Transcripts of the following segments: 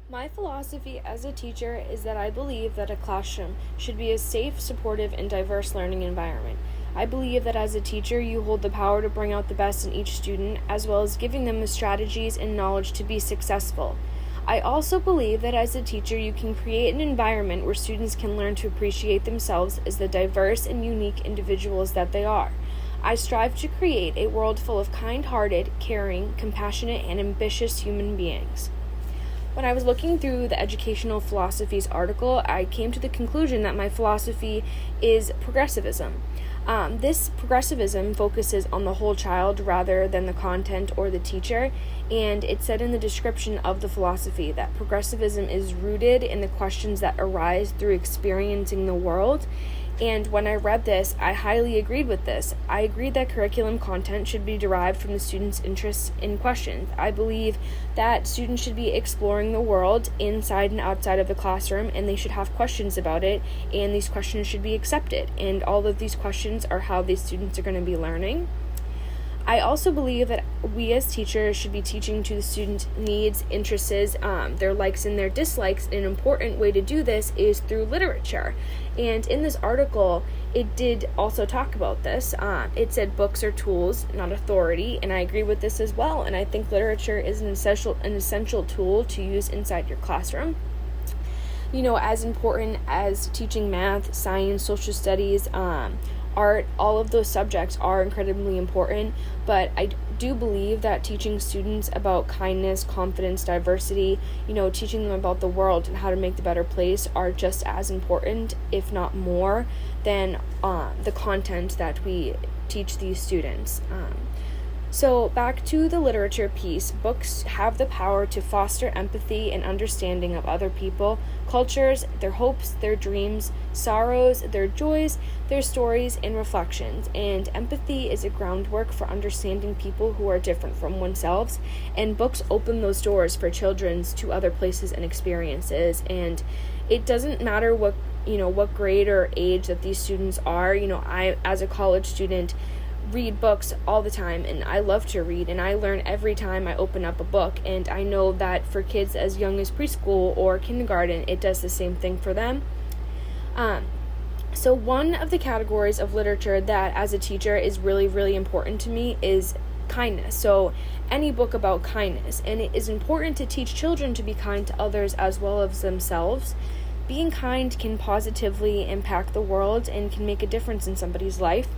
My philosophy as a teacher is that I believe that a classroom should be a safe, supportive, and diverse learning environment. I believe that as a teacher, you hold the power to bring out the best in each student, as well as giving them the strategies and knowledge to be successful. I also believe that as a teacher, you can create an environment where students can learn to appreciate themselves as the diverse and unique individuals that they are. I strive to create a world full of kind hearted, caring, compassionate, and ambitious human beings. When I was looking through the Educational Philosophies article, I came to the conclusion that my philosophy is progressivism. This progressivism focuses on the whole child rather than the content or the teacher, and it said in the description of the philosophy that progressivism is rooted in the questions that arise through experiencing the world. And when I read this, I highly agreed with this. I agreed that curriculum content should be derived from the students' interests in questions. I believe that students should be exploring the world inside and outside of the classroom, and they should have questions about it, and these questions should be accepted. And all of these questions are how these students are going to be learning. I also believe that we as teachers should be teaching to the students' needs, interests, their likes and their dislikes. An important way to do this is through literature. And in this article, it did also talk about this. It said books are tools, not authority, and I agree with this as well. And I think literature is an essential tool to use inside your classroom. As important as teaching math, science, social studies, art, all of those subjects are incredibly important, but I do believe that teaching students about kindness, confidence, diversity, teaching them about the world and how to make the better place are just as important, if not more, than the content that we teach these students. So back to the literature piece, books have the power to foster empathy and understanding of other people, cultures, their hopes, their dreams, sorrows, their joys, their stories, and reflections. And empathy is a groundwork for understanding people who are different from oneself, and books open those doors for children to other places and experiences. And it doesn't matter what grade or age that these students are. I, as a college student, read books all the time, and I love to read, and I learn every time I open up a book. And I know that for kids as young as preschool or kindergarten, it does the same thing for them. So one of the categories of literature that as a teacher is really, really important to me is kindness. So any book about kindness, and it is important to teach children to be kind to others as well as themselves. Being kind can positively impact the world and can make a difference in somebody's life.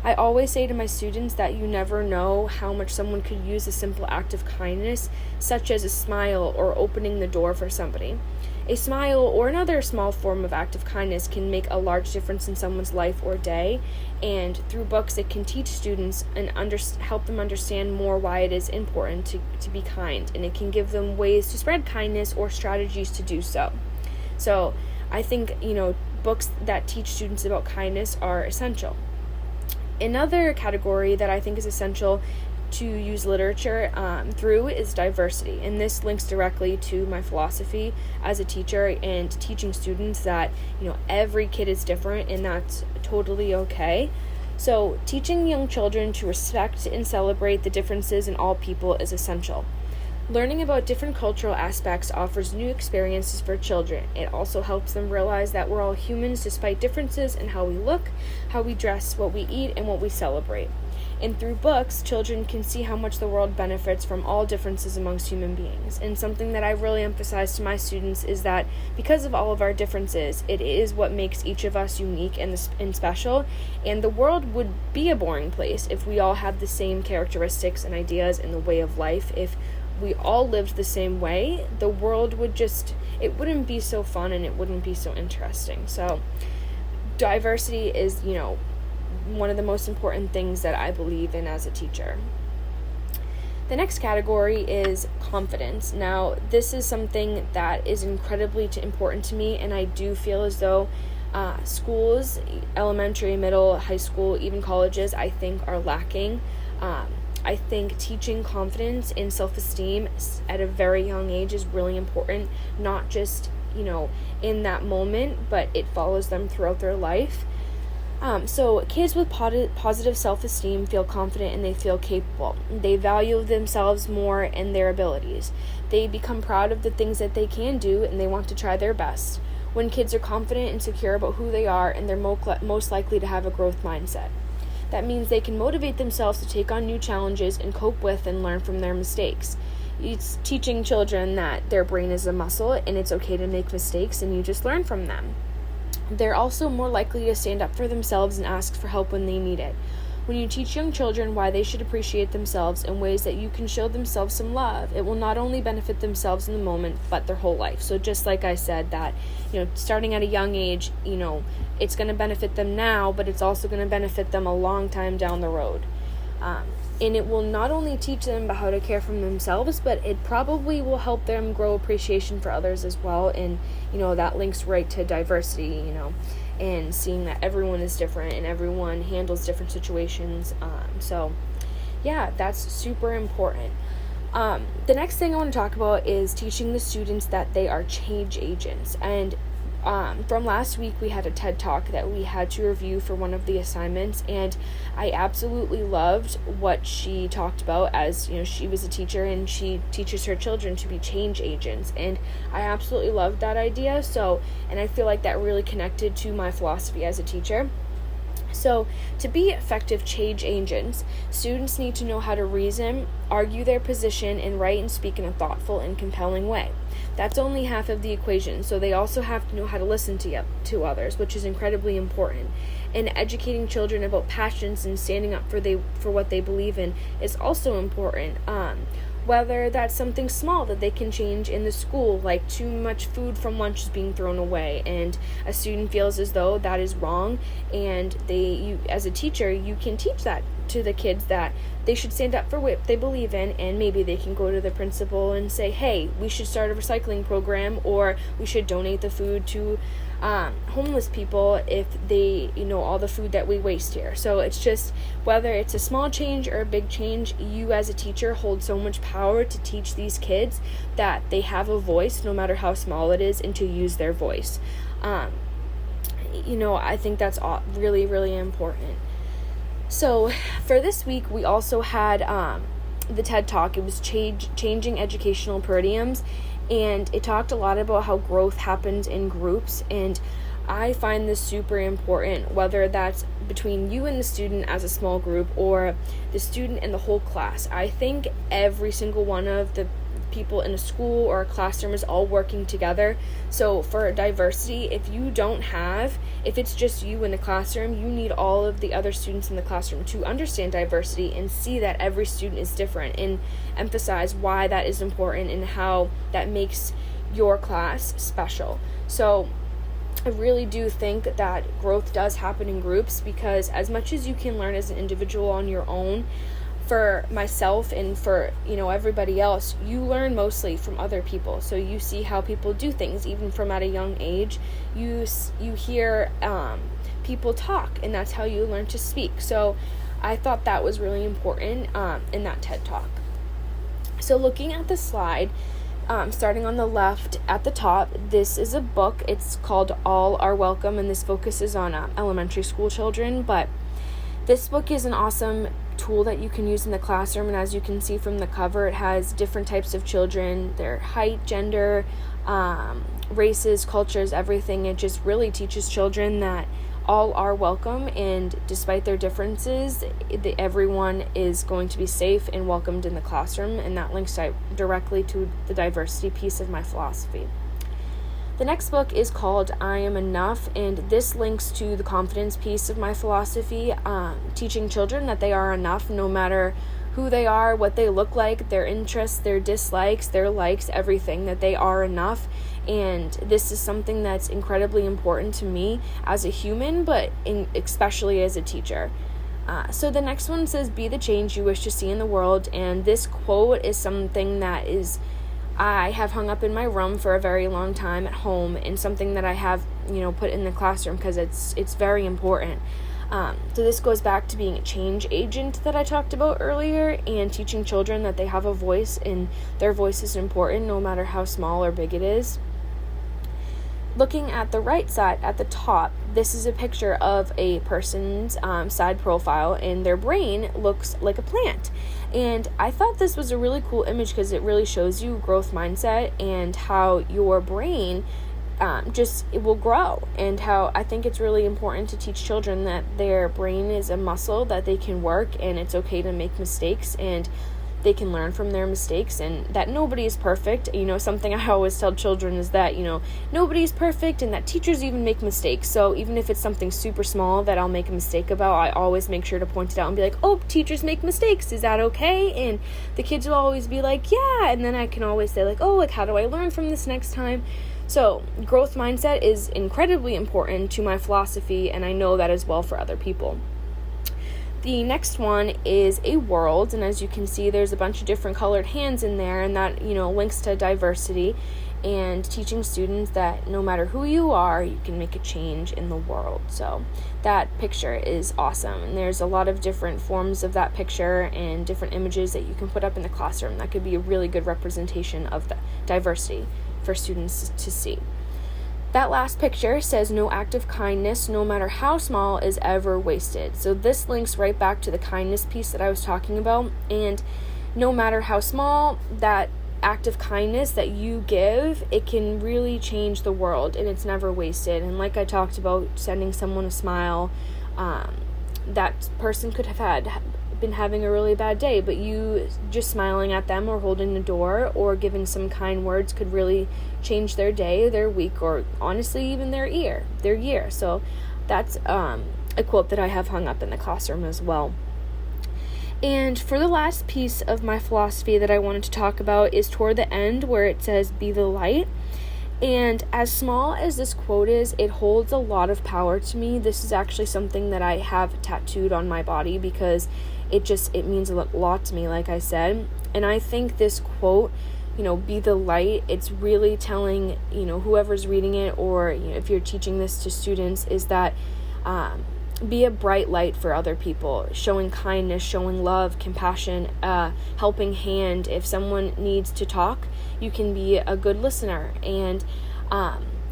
I always say to my students that you never know how much someone could use a simple act of kindness, such as a smile or opening the door for somebody. A smile or another small form of act of kindness can make a large difference in someone's life or day, and through books it can teach students and help them understand more why it is important to be kind, and it can give them ways to spread kindness or strategies to do so. So I think, books that teach students about kindness are essential. Another category that I think is essential to use literature through is diversity, and this links directly to my philosophy as a teacher and teaching students that every kid is different, and that's totally okay. So teaching young children to respect and celebrate the differences in all people is essential. Learning about different cultural aspects offers new experiences for children. It also helps them realize that we're all humans despite differences in how we look, how we dress, what we eat, and what we celebrate. And through books, children can see how much the world benefits from all differences amongst human beings. And something that I really emphasize to my students is that because of all of our differences, it is what makes each of us unique and special. And the world would be a boring place if we all had the same characteristics and ideas in the way of life. If we all lived the same way, the world it wouldn't be so fun and it wouldn't be so interesting. So diversity is, one of the most important things that I believe in as a teacher. The next category is confidence. Now, this is something that is incredibly important to me, and I do feel as though schools, elementary, middle, high school, even colleges, I think are lacking. I think teaching confidence and self-esteem at a very young age is really important, not just, in that moment, but it follows them throughout their life. So kids with positive self-esteem feel confident and they feel capable. They value themselves more and their abilities. They become proud of the things that they can do, and they want to try their best. When kids are confident and secure about who they are, and they're most likely to have a growth mindset. That means they can motivate themselves to take on new challenges and cope with and learn from their mistakes. It's teaching children that their brain is a muscle and it's okay to make mistakes and you just learn from them. They're also more likely to stand up for themselves and ask for help when they need it. When you teach young children why they should appreciate themselves in ways that you can show themselves some love, it will not only benefit themselves in the moment, but their whole life. So just like I said, that, starting at a young age, it's going to benefit them now, but it's also going to benefit them a long time down the road. And it will not only teach them about how to care for themselves, but it probably will help them grow appreciation for others as well. And, that links right to diversity, and seeing that everyone is different and everyone handles different situations. That's super important. The next thing I want to talk about is teaching the students that they are change agents. And from last week, we had a TED Talk that we had to review for one of the assignments, and I absolutely loved what she talked about. As she was a teacher and she teaches her children to be change agents, and I absolutely loved that idea. And I feel like that really connected to my philosophy as a teacher. So, to be effective change agents, students need to know how to reason, argue their position, and write and speak in a thoughtful and compelling way. That's only half of the equation, so they also have to know how to listen to others, which is incredibly important. And educating children about passions and standing up for what they believe in is also important. Whether that's something small that they can change in the school, like too much food from lunch is being thrown away, and a student feels as though that is wrong, and you as a teacher, you can teach that to the kids, that they should stand up for what they believe in, and maybe they can go to the principal and say, hey, we should start a recycling program, or we should donate the food to homeless people if they, all the food that we waste here. So it's just, whether it's a small change or a big change, you as a teacher hold so much power to teach these kids that they have a voice, no matter how small it is, and to use their voice. I think that's really, really important. So for this week, we also had the TED Talk. It was changing educational paradigms. And it talked a lot about how growth happens in groups, and I find this super important, whether that's between you and the student as a small group or the student and the whole class. I think every single one of the people in a school or a classroom is all working together. So for diversity, if it's just you in the classroom, you need all of the other students in the classroom to understand diversity and see that every student is different, and emphasize why that is important and how that makes your class special. So I really do think that growth does happen in groups, because as much as you can learn as an individual on your own, for myself and for everybody else, you learn mostly from other people. So you see how people do things, even from at a young age. You hear people talk, and that's how you learn to speak. So I thought that was really important in that TED Talk. So looking at the slide, starting on the left at the top, this is a book. It's called All Are Welcome, and this focuses on elementary school children. But this book is an awesome tool that you can use in the classroom, and as you can see from the cover, it has different types of children, their height, gender, races, cultures, everything. It just really teaches children that all are welcome, and despite their differences, everyone is going to be safe and welcomed in the classroom, and that links directly to the diversity piece of my philosophy. The next book is called I Am Enough, and this links to the confidence piece of my philosophy, teaching children that they are enough no matter who they are, what they look like, their interests, their dislikes, their likes, everything, that they are enough. And this is something that's incredibly important to me as a human, but especially as a teacher. So the next one says, be the change you wish to see in the world, and this quote is something that I have hung up in my room for a very long time at home, and something that I have, put in the classroom because it's very important. So this goes back to being a change agent that I talked about earlier, and teaching children that they have a voice, and their voice is important no matter how small or big it is. Looking at the right side at the top, this is a picture of a person's side profile, and their brain looks like a plant. And I thought this was a really cool image because it really shows you growth mindset and how your brain it will grow, and how I think it's really important to teach children that their brain is a muscle that they can work, and it's okay to make mistakes, and they can learn from their mistakes, and that nobody is perfect. Something I always tell children is that, nobody's perfect, and that teachers even make mistakes. So even if it's something super small that I'll make a mistake about, I always make sure to point it out and be like, oh, teachers make mistakes. Is that okay? And the kids will always be like, yeah. And then I can always say like, oh, like, how do I learn from this next time? So growth mindset is incredibly important to my philosophy, and I know that as well for other people. The next one is a world, and as you can see, there's a bunch of different colored hands in there, and that, links to diversity and teaching students that no matter who you are, you can make a change in the world. So that picture is awesome, and there's a lot of different forms of that picture and different images that you can put up in the classroom that could be a really good representation of the diversity for students to see. That last picture says no act of kindness, no matter how small, is ever wasted. So this links right back to the kindness piece that I was talking about. And no matter how small, that act of kindness that you give, it can really change the world, and it's never wasted. And like I talked about, sending someone a smile, that person could have been having a really bad day, but you just smiling at them or holding the door or giving some kind words could really change their day, their week, or honestly even their year. So that's a quote that I have hung up in the classroom as well. And for the last piece of my philosophy that I wanted to talk about is toward the end, where it says be the light. And as small as this quote is, it holds a lot of power to me. This is actually something that I have tattooed on my body because it means a lot to me, like I said. And I think this quote, be the light, it's really telling, whoever's reading it, or if you're teaching this to students, is that be a bright light for other people, showing kindness, showing love, compassion, helping hand. If someone needs to talk, you can be a good listener. And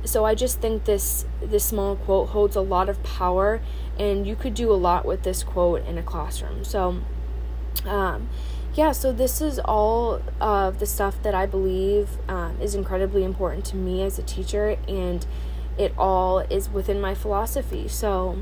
so I just think this small quote holds a lot of power, and you could do a lot with this quote in a classroom. So so this is all of the stuff that I believe is incredibly important to me as a teacher, and it all is within my philosophy. So